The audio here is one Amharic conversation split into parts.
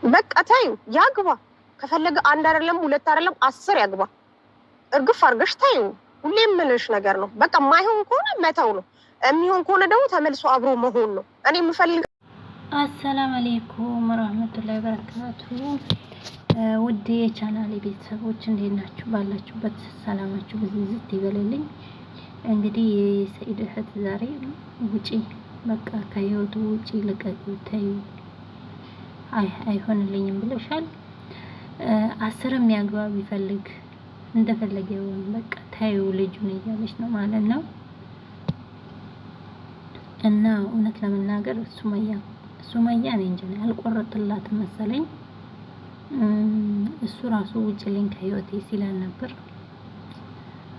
በቃ ታዩ ያግባ ከፈለገ አንድ አይደለም ሁለት አይደለም 10 ያግባ እርግፍ አርገሽ ታዩ ሁሌም ምንሽ ነገር ነው በቃ ማይሆን ከሆነ መተው ነው የሚሆን ከሆነ ደግሞ ተመልሶ አብሮ መሆን ነው እኔ የምፈልግ አሰላም አለይኩም ወራህመቱላሂ ወበረካቱ ውድ የቻናሌ ቤተሰቦች እንዴት ናችሁ ባላችሁበት ሰላማችሁ ብዝዝት ይበልልኝ እንግዲህ የሰኢድ እህት ዛሬ ውጪ በቃ ከህይወቱ ውጪ ልቀቂው ተይው አይሆንልኝም ብለሻል 10 የሚያግባ ቢፈልግ እንደፈለገው በቃ ተይው ልጁን እያለች ነው ማለት ነው እና እውነት ለመናገር ሱመያ ነኝ እንጂ አልቆረጥላትም መሰለኝ እሱ ራሱ ውጪልኝ ከህይወቴ ሲላል ነበር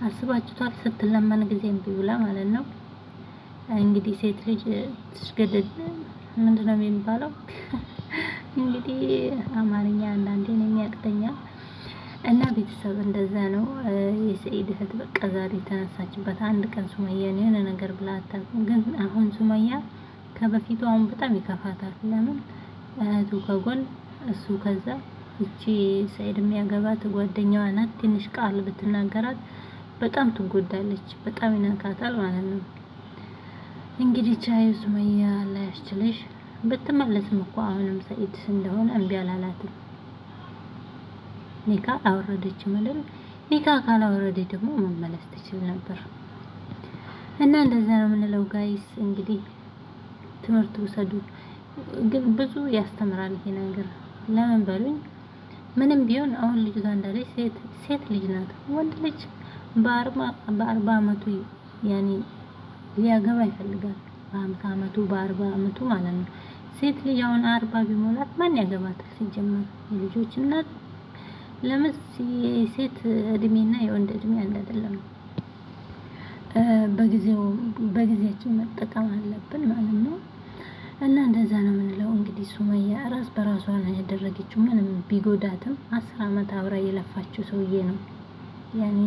አስባችኋል ስትለመን ጊዜ እምቢ ብላ ማለት ነው እንግዲህ ሴት ልጅ ትሽገደድ ምንድነው የሚባለው እንግዲህ አማርኛ አንዳንዴ ነው የሚያቅተኛል እና ቤተሰብ እንደዛ ነው የሰኢድ እህት በቃ ዛሬ ተነሳችበት አንድ ቀን ሱመያን የሆነ ነገር ብላ አታውቅም ግን አሁን ሱመያ ከበፊቱ አሁን በጣም ይከፋታል ለምን እህቱ ከጎን እሱ ከዛ እቺ ሰኢድ የሚያገባት ጓደኛዋ ናት ትንሽ ቃል ብትናገራት በጣም ትጎዳለች በጣም ይነካታል ማለት ነው እንግዲህ ቻዩ ሱመያ አላህ ያስችልሽ ብትመለስም እኮ አሁንም ሰኢድ እንደሆነ እምቢ አላላትም ኒካ አወረደች ማለት ኒካ ካላወረደች ደግሞ መመለስ ትችል ነበር እና እንደዛ ነው የምንለው ጋይስ እንግዲህ ትምህርት ወሰዱ ግን ብዙ ያስተምራል ይሄ ነገር ለምን በሉኝ ምንም ቢሆን አሁን ልጅቷ እንዳለች ሴት ልጅ ናት ወንድ ልጅ በ40 አመቱ ያኔ ሊያገባ ይፈልጋል በ50 አመቱ በ40 አመቱ ማለት ነው ሴት ልጅ አሁን 40 ቢሞላት ማን ያገባታል ሲጀመር የልጆች እናት ለምን ሴት እድሜና የወንድ እድሜ አንድ አይደለም በጊዜያችን መጠቀም አለብን ማለት ነው እና እንደዛ ነው የምንለው እንግዲህ ሱመያ ራስ በራሷ ነው ያደረገችው ምንም ቢጎዳትም 10 አመት አብራ የለፋችው ሰውዬ ነው ያኔ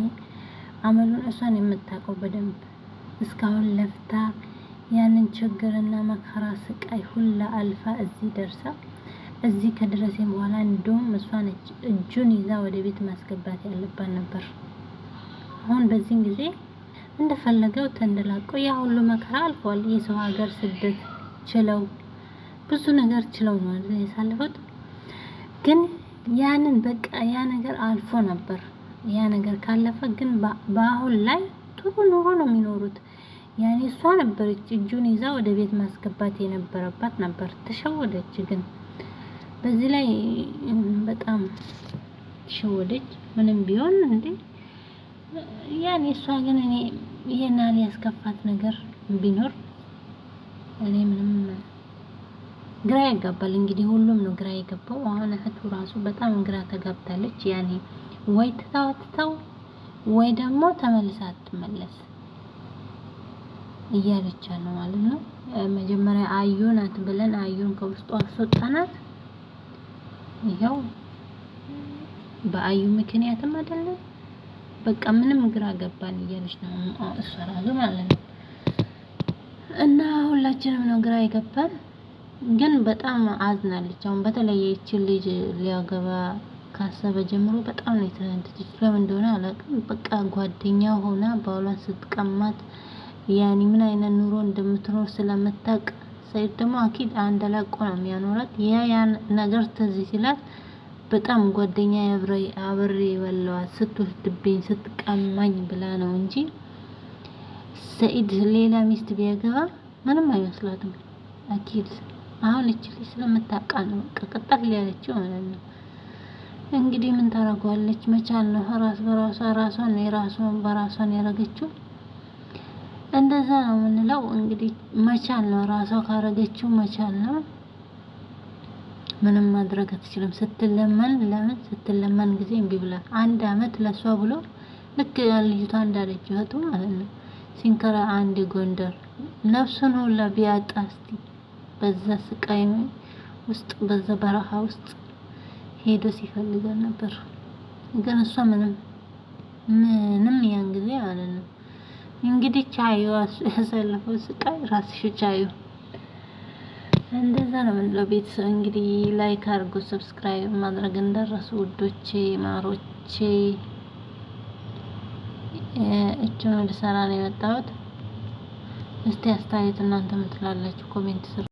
አመሉን እሷን የምታውቀው በደንብ እስካሁን ለፍታ ያንን ችግርና መከራ ስቃይ ሁላ አልፋ እዚህ ደርሳ እዚህ ከድረሴም በኋላ እንደውም እሷን እጁን ይዛ ወደ ቤት ማስገባት ያለባት ነበር አሁን በዚህ ጊዜ እንደፈለገው ተንደላቀው ያ ሁሉ መከራ አልፏል የሰው ሀገር ስደት ችለው ብዙ ነገር ችለው ነው ያሳለፉት ግን ያንን በቃ ያ ነገር አልፎ ነበር ያ ነገር ካለፈ ግን በአሁን ላይ ጥሩ ኑሮ ነው የሚኖሩት ያኔ እሷ ነበረች እጁን ይዛ ወደ ቤት ማስገባት የነበረባት ነበር ተሸወደች ግን በዚህ ላይ በጣም ተሸወደች ምንም ቢሆን እንዴ ያኔ እሷ ግን እኔ ይሄና ሊያስከፋት ነገር ቢኖር እኔ ምንም ግራ ያጋባል እንግዲህ ሁሉም ነው ግራ የገባው አሁን እህቱ ራሱ በጣም ግራ ተጋብታለች ያኔ ወይ ተታወተው ወይ ደግሞ ተመልሳ አትመለስ እያለች ነው ማለት ነው መጀመሪያ አዩናት ብለን አዩን ከውስጧ አስወጣናት ይሄው በአዩ ምክንያትም አይደለም በቃ ምንም ግራ ገባን እያለች ነው እሷ ራሱ ማለት ነው እና ሁላችንም ነው ግራ የገባን ግን በጣም አዝናለች አሁን በተለይ እቺ ልጅ ሊያገባ ካሰበ ጀምሮ በጣም ነው የተናደደች ለምን እንደሆነ አላውቅም በቃ ጓደኛ ሆና ባሏን ስትቀማት ያኒ ምን አይነት ኑሮ እንደምትኖር ስለምታውቅ ሰይድ ደግሞ አኪድ አንድ አላቆ ነው የሚያኖራት ያን ነገር ትዝ ሲላት በጣም ጓደኛ አብሬ ወለዋት ስትወስድብኝ ስትቀማኝ ብላ ነው እንጂ ሰኢድ ሌላ ሚስት ቢያገባ ምንም አይመስላትም አኪድ አሁን እቺ ልጅ ስለምታውቃ ነው ቀቀጣል ያለችው ማለት ነው እንግዲህ ምን ታረጋለች መቻል ነው ራሷን በራሷን ያረገችው እንደዛ ነው የምንለው እንግዲህ መቻል ነው ራሷ ካረገችው መቻል ነው ምንም ማድረግ አትችልም ስትለመን ጊዜ እምቢ ብላ አንድ አመት ለሷ ብሎ ልክ ልጅቷ እንዳለች ወጡ ማለት ነው ሲንከራ አንድ ጎንደር ነፍሱን ሁላ ቢያጣስቲ በዛ ስቃይ ውስጥ በዛ በረሃ ውስጥ ሄዶ ሲፈልግ ነበር ግን እሷ ምንም ያን ጊዜ ማለት ነው እንግዲህ ቻዩ ያሰለፈው ስቃይ ራስሽ ቻዩ እንደዛ ነው የምንለው። ቤተሰብ እንግዲህ ላይክ አድርጉ፣ ሰብስክራይብ ማድረግ እንደረሱ ውዶቼ ማሮቼ። እችን ልሰራ ነው የመጣሁት። እስቲ አስተያየት እናንተ ምን ትላላችሁ? ኮሜንት ስር